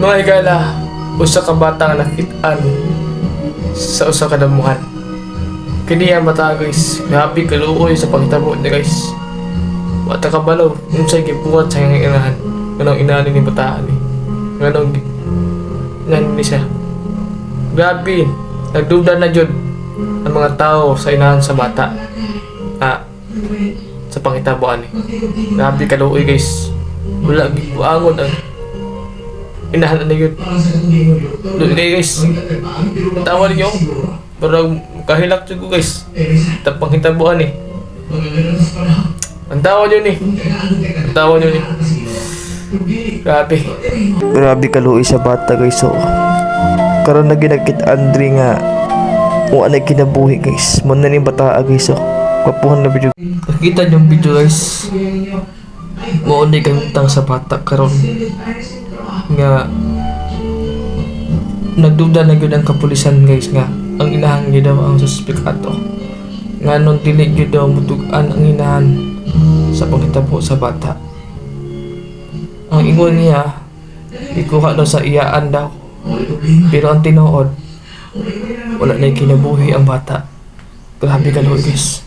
Mga higala, usa ka bata nga nakit-an sa usa ka damuhan. Kini ang bata guys, grabe kaluoy sa pagtabo niya guys. Wata ka balaw, unsay gibuhat sa iyang inahan. Ganong inahan ni bataan ni. Ganong ni siya. Grabe, nagduda na jud ang mga tao sa inahan sa bata. Sa pangitabuan ni. Grabe kaluoy guys. Wala gibuangon ang inahan na yun. Doon guys, tawa ninyo. Parang kahilak ko guys. Tapang hitabuan eh. Ang tawa nyo ni. Ang tawa nyo ni. Grabe. Grabe kaluoy sa bata guys. So, karon na ginagkit Andre nga o anay kinabuhi guys. Muna ni bata guys. So, kapuhan na video. Nakita nyo yung video guys. Maunay kang tang sa bata karon nga nagduda na gyud ang kapulisan guys nga ang inahan gyud daw ang suspect ato nga nung dili gyud daw mutugan ang inahan sa pagtabo sa bata. Ang ingon niya ikuha daw sa iyaan daw, pero ang tinuod wala na kinabuhi ang bata. Grabe kaluoy guys.